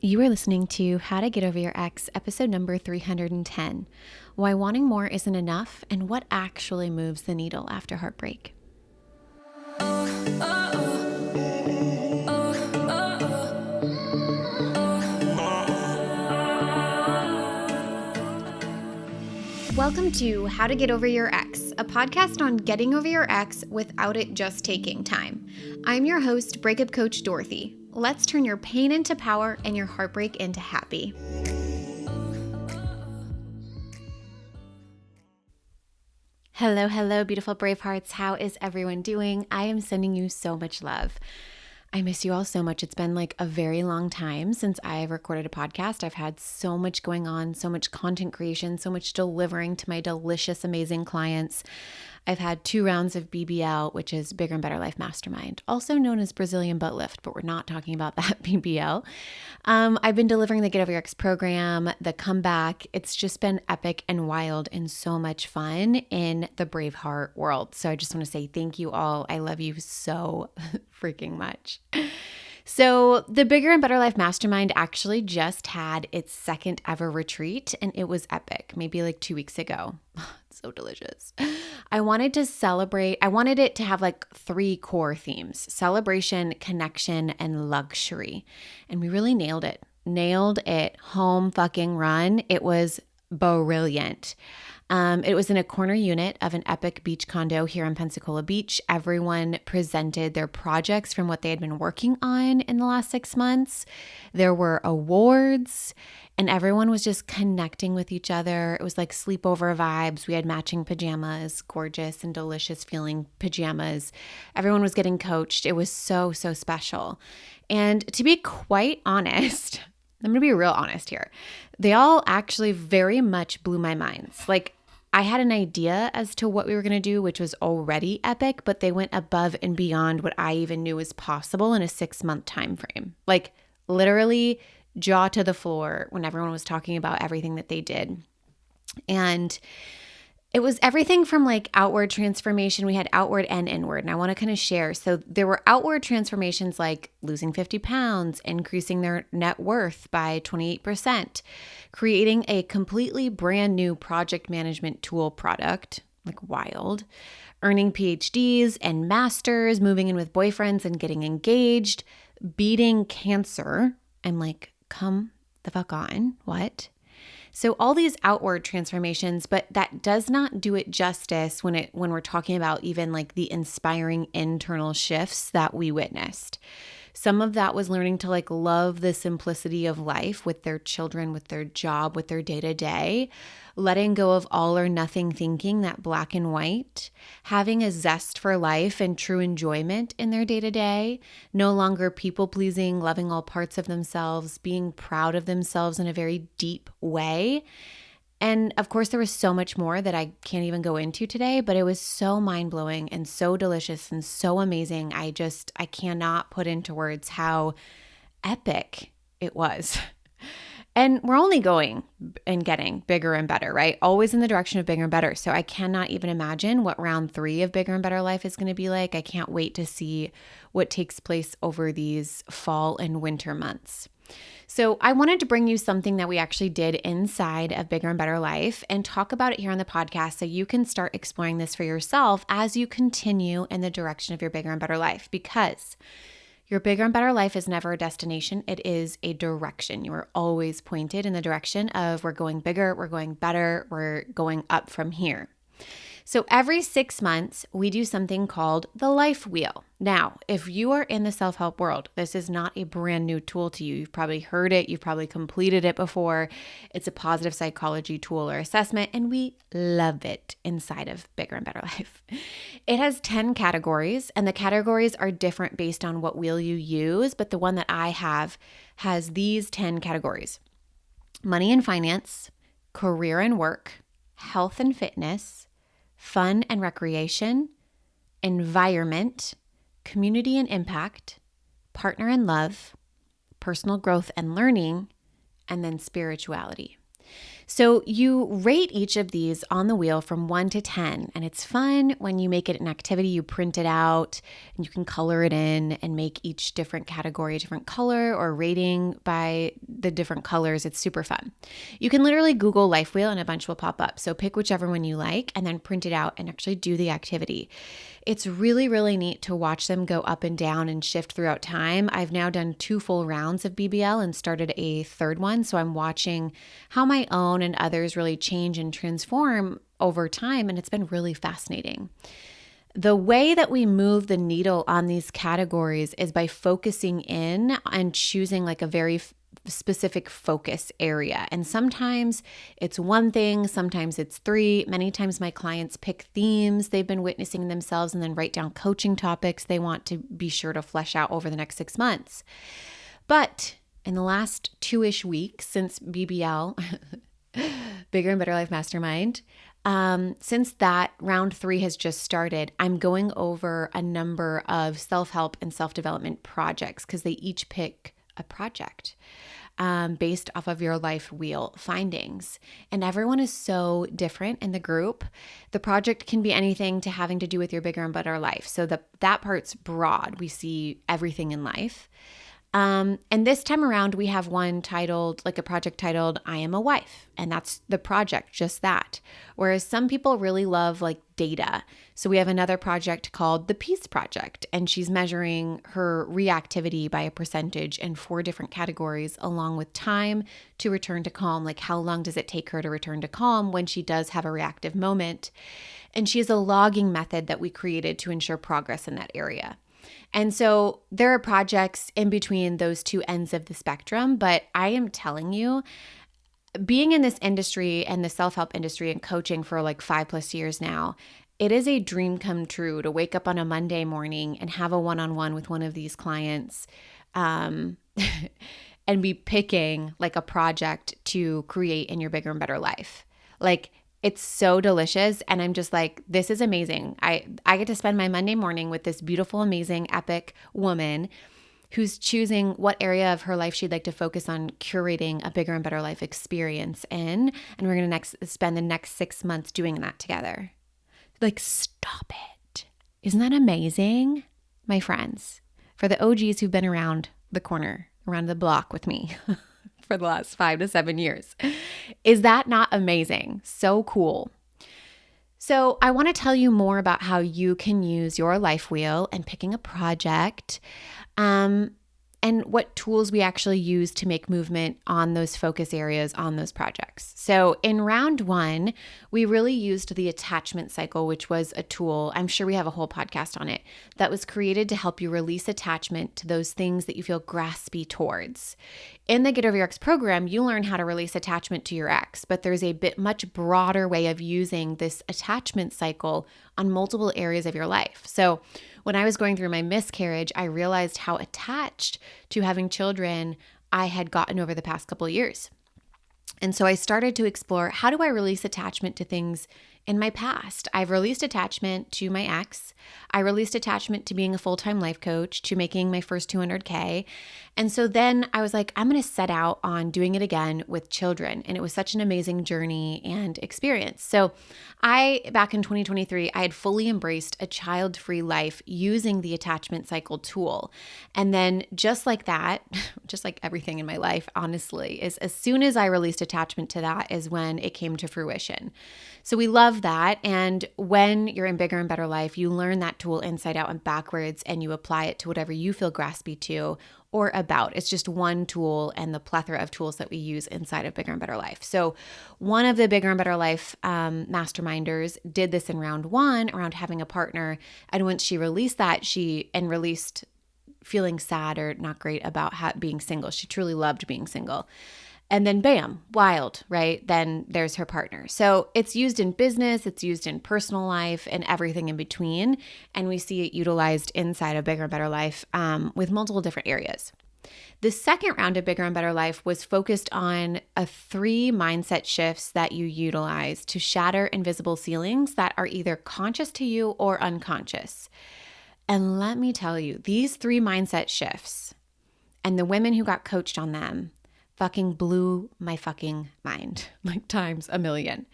You are listening to How to Get Over Your Ex, episode number 310, Why Wanting More Isn't Enough and What Actually Moves the Needle After Heartbreak. Welcome to How to Get Over Your Ex, a podcast on getting over your ex without it just taking time. I'm your host, breakup coach Dorothy. Let's turn your pain into power and your heartbreak into happy. Hello, beautiful brave hearts. How is everyone doing? I am sending you so much love. I miss you all so much. It's been like a very long time since I've recorded a podcast. I've had so much going on, so much content creation, so much delivering to my delicious, amazing clients. I've had 2 rounds of BBL, which is Bigger and Better Life Mastermind, also known as Brazilian Butt Lift, but we're not talking about that BBL. I've been delivering the Get Over Your Ex program, the comeback. It's just been epic and wild and so much fun in the brave heart world. So I just want to say thank you all. I love you so freaking much. So the Bigger and Better Life Mastermind actually just had its second ever retreat, and it was epic, maybe like 2 weeks ago. It's so delicious. I wanted it to have like 3 core themes: celebration, connection, and luxury. And we really nailed it. Home fucking run. It was brilliant. It was in a corner unit of an epic beach condo here in Pensacola Beach. Everyone presented their projects from what they had been working on in the last 6 months. There were awards, and everyone was just connecting with each other. It was like sleepover vibes. We had matching pajamas, gorgeous and delicious feeling pajamas. Everyone was getting coached. It was so, so special. And to be quite honest, I'm going to be real honest here. They all actually very much blew my minds. Like, I had an idea as to what we were going to do, which was already epic, but they went above and beyond what I even knew was possible in a 6-month time frame. Like, literally jaw to the floor when everyone was talking about everything that they did. And it was everything from like outward transformation. We had outward and inward, and I want to kind of share. So there were outward transformations like losing 50 pounds, increasing their net worth by 28%, creating a completely brand new project management tool product, like wild, earning PhDs and masters, moving in with boyfriends and getting engaged, beating cancer. I'm like, come the fuck on, what? So all these outward transformations, but that does not do it justice when we're talking about even like the inspiring internal shifts that we witnessed. Some of that was learning to like love the simplicity of life with their children, with their job, with their day-to-day, letting go of all or nothing thinking, that black and white, having a zest for life and true enjoyment in their day-to-day, no longer people-pleasing, loving all parts of themselves, being proud of themselves in a very deep way. And of course, there was so much more that I can't even go into today, but it was so mind-blowing and so delicious and so amazing. I cannot put into words how epic it was. And we're only going and getting bigger and better, right? Always in the direction of bigger and better. So I cannot even imagine what round 3 of Bigger and Better Life is going to be like. I can't wait to see what takes place over these fall and winter months. So I wanted to bring you something that we actually did inside of Bigger and Better Life and talk about it here on the podcast so you can start exploring this for yourself as you continue in the direction of your bigger and better life, because your bigger and better life is never a destination. It is a direction. You are always pointed in the direction of we're going bigger, we're going better, we're going up from here. So every 6 months, we do something called the Life Wheel. Now, if you are in the self-help world, this is not a brand new tool to you. You've probably heard it. You've probably completed it before. It's a positive psychology tool or assessment, and we love it inside of Bigger and Better Life. It has 10 categories, and the categories are different based on what wheel you use, but the one that I have has these 10 categories: money and finance, career and work, health and fitness, fun and recreation, environment, community and impact, partner and love, personal growth and learning, and then spirituality. So you rate each of these on the wheel from 1 to 10, and it's fun when you make it an activity. You print it out and you can color it in and make each different category a different color or rating by the different colors. It's super fun. You can literally Google Life Wheel and a bunch will pop up. So pick whichever one you like and then print it out and actually do the activity. It's really, really neat to watch them go up and down and shift throughout time. I've now done 2 full rounds of BBL and started a third one. So I'm watching how my own and others really change and transform over time. And it's been really fascinating. The way that we move the needle on these categories is by focusing in and choosing like a very specific focus area. And sometimes it's one thing, sometimes it's 3. Many times my clients pick themes they've been witnessing themselves and then write down coaching topics they want to be sure to flesh out over the next 6 months. But in the last 2-ish weeks since BBL, Bigger and Better Life Mastermind, since that round 3 has just started, I'm going over a number of self-help and self-development projects because they each pick a project based off of your life wheel findings. And everyone is so different in the group. The project can be anything to having to do with your bigger and better life. So that part's broad. We see everything in life. And this time around, we have one titled, like a project titled, I Am a Wife. And that's the project, just that. Whereas some people really love like data. So we have another project called the Peace Project. And she's measuring her reactivity by a percentage in 4 different categories, along with time to return to calm. Like how long does it take her to return to calm when she does have a reactive moment? And she has a logging method that we created to ensure progress in that area. And so there are projects in between those 2 ends of the spectrum, but I am telling you, being in this industry and the self-help industry and coaching for like 5+ years now, it is a dream come true to wake up on a Monday morning and have a one-on-one with one of these clients and be picking like a project to create in your bigger and better life. Like, it's so delicious. And I'm just like, this is amazing. I get to spend my Monday morning with this beautiful, amazing, epic woman who's choosing what area of her life she'd like to focus on curating a bigger and better life experience in. And we're going to spend the next 6 months doing that together. Like, stop it. Isn't that amazing? My friends, for the OGs who've been around the corner, around the block with me for the last 5 to 7 years. Is that not amazing? So cool. So I want to tell you more about how you can use your life wheel and picking a project, and what tools we actually use to make movement on those focus areas on those projects. So in round 1, we really used the attachment cycle, which was a tool, I'm sure we have a whole podcast on it, that was created to help you release attachment to those things that you feel graspy towards. In the Get Over Your Ex program, you learn how to release attachment to your ex, but there's a much broader way of using this attachment cycle on multiple areas of your life. So when I was going through my miscarriage, I realized how attached to having children I had gotten over the past couple of years. And so I started to explore, how do I release attachment to things in my past? I've released attachment to my ex. I released attachment to being a full-time life coach, to making my first 200K. And so then I was like, I'm going to set out on doing it again with children. And it was such an amazing journey and experience. So back in 2023, I had fully embraced a child-free life using the attachment cycle tool. And then just like that, just like everything in my life, honestly, is as soon as I released attachment to that is when it came to fruition. So we love that. And when you're in Bigger and Better Life, you learn that tool inside out and backwards, and you apply it to whatever you feel graspy to or about. It's just one tool and the plethora of tools that we use inside of Bigger and Better Life. So one of the Bigger and Better Life masterminders did this in round 1 around having a partner. And once she released that, released feeling sad or not great about being single. She truly loved being single. And then bam, wild, right? Then there's her partner. So it's used in business, it's used in personal life, and everything in between. And we see it utilized inside of Bigger and Better Life with multiple different areas. The second round of Bigger and Better Life was focused on 3 mindset shifts that you utilize to shatter invisible ceilings that are either conscious to you or unconscious. And let me tell you, these 3 mindset shifts and the women who got coached on them fucking blew my fucking mind, like times a million.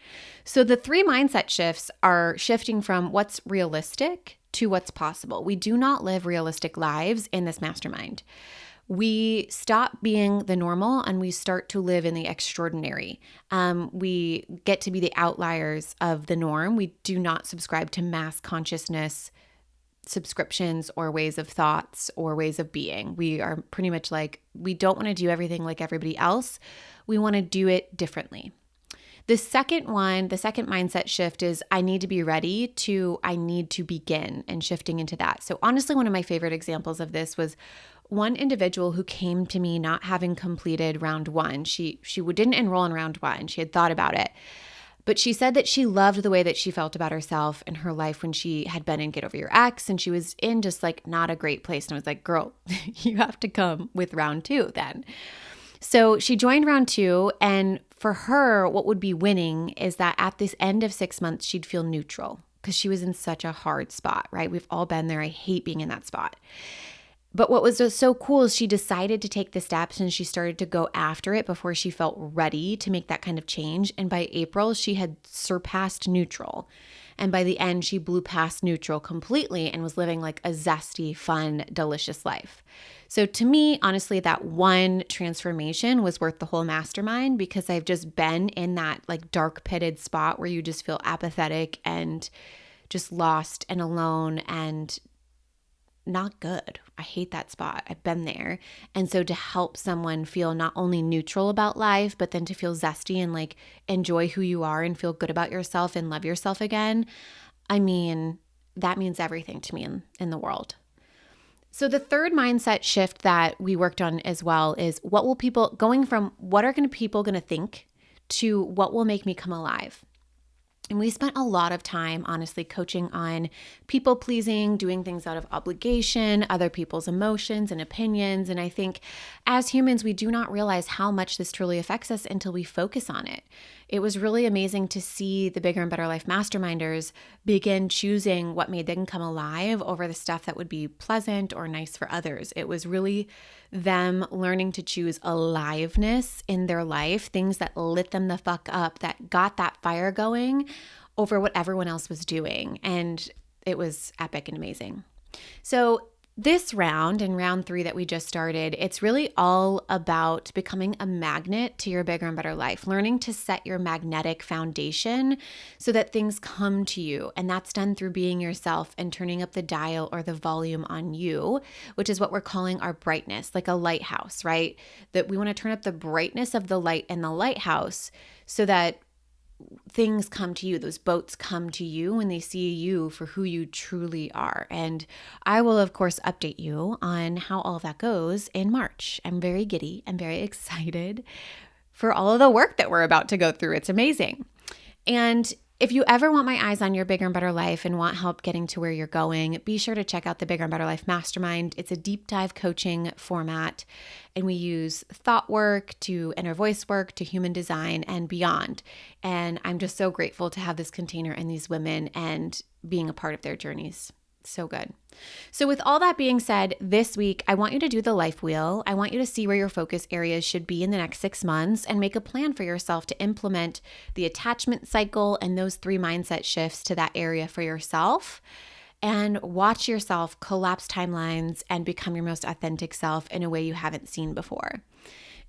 So the 3 mindset shifts are shifting from what's realistic to what's possible. We do not live realistic lives in this mastermind. We stop being the normal and we start to live in the extraordinary. We get to be the outliers of the norm. We do not subscribe to mass consciousness subscriptions or ways of thoughts or ways of being. We are pretty much like, we don't want to do everything like everybody else. We want to do it differently. The second mindset shift is I need to be ready to, I need to begin, and shifting into that. So honestly, one of my favorite examples of this was one individual who came to me not having completed round 1. She didn't enroll in round 1. She had thought about it. But she said that she loved the way that she felt about herself and her life when she had been in Get Over Your Ex, and she was in just like not a great place. And I was like, girl, you have to come with round 2 then. So she joined round 2, and for her, what would be winning is that at this end of 6 months, she'd feel neutral because she was in such a hard spot, right? We've all been there. I hate being in that spot. But what was just so cool is she decided to take the steps and she started to go after it before she felt ready to make that kind of change. And by April, she had surpassed neutral. And by the end, she blew past neutral completely and was living like a zesty, fun, delicious life. So to me, honestly, that one transformation was worth the whole mastermind because I've just been in that like dark pitted spot where you just feel apathetic and just lost and alone and not good. I hate that spot. I've been there. And so to help someone feel not only neutral about life, but then to feel zesty and like enjoy who you are and feel good about yourself and love yourself again, I mean, that means everything to me in the world. So the third mindset shift that we worked on as well is going from what are people going to think to what will make me come alive. And we spent a lot of time, honestly, coaching on people pleasing, doing things out of obligation, other people's emotions and opinions. And I think as humans, we do not realize how much this truly affects us until we focus on it. It was really amazing to see the Bigger and Better Life Masterminders begin choosing what made them come alive over the stuff that would be pleasant or nice for others. It was really them learning to choose aliveness in their life, things that lit them the fuck up, that got that fire going over what everyone else was doing. And it was epic and amazing. So this round, in round 3 that we just started, it's really all about becoming a magnet to your bigger and better life, learning to set your magnetic foundation so that things come to you. And that's done through being yourself and turning up the dial or the volume on you, which is what we're calling our brightness, like a lighthouse, right? That we want to turn up the brightness of the light in the lighthouse so that things come to you, those boats come to you when they see you for who you truly are. And I will, of course, update you on how all of that goes in March. I'm very giddy. I'm very excited for all of the work that we're about to go through. It's amazing. And if you ever want my eyes on your bigger and better life and want help getting to where you're going, be sure to check out the Bigger and Better Life Mastermind. It's a deep dive coaching format, and we use thought work to inner voice work to human design and beyond. And I'm just so grateful to have this container and these women and being a part of their journeys. So good. So with all that being said, this week, I want you to do the life wheel. I want you to see where your focus areas should be in the next 6 months and make a plan for yourself to implement the attachment cycle and those 3 mindset shifts to that area for yourself. And watch yourself collapse timelines and become your most authentic self in a way you haven't seen before.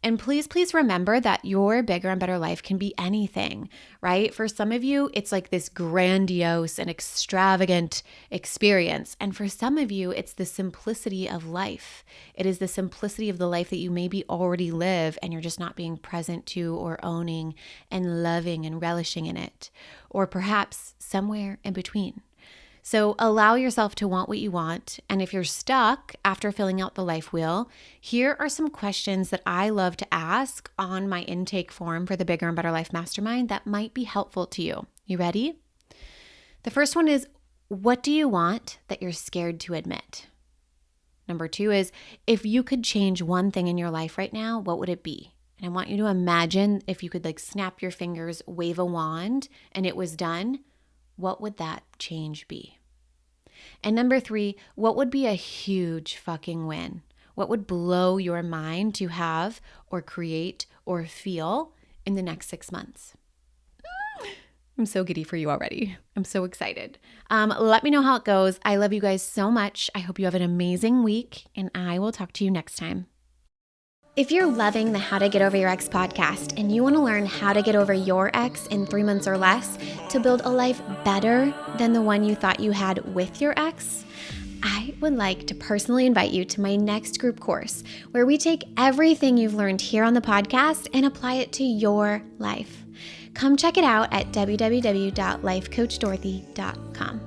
And please, please remember that your bigger and better life can be anything, right? For some of you, it's like this grandiose and extravagant experience. And for some of you, it's the simplicity of life. It is the simplicity of the life that you maybe already live and you're just not being present to or owning and loving and relishing in it. Or perhaps somewhere in between. So allow yourself to want what you want. And if you're stuck after filling out the life wheel, here are some questions that I love to ask on my intake form for the Bigger and Better Life Mastermind that might be helpful to you. You ready? The first one is, what do you want that you're scared to admit? Number 2 is, if you could change one thing in your life right now, what would it be? And I want you to imagine if you could like snap your fingers, wave a wand, and it was done. What would that change be? And number 3, what would be a huge fucking win? What would blow your mind to have or create or feel in the next 6 months? I'm so giddy for you already. I'm so excited. Let me know how it goes. I love you guys so much. I hope you have an amazing week, and I will talk to you next time. If you're loving the How to Get Over Your Ex podcast and you want to learn how to get over your ex in 3 months or less to build a life better than the one you thought you had with your ex, I would like to personally invite you to my next group course where we take everything you've learned here on the podcast and apply it to your life. Come check it out at www.lifecoachdorothy.com.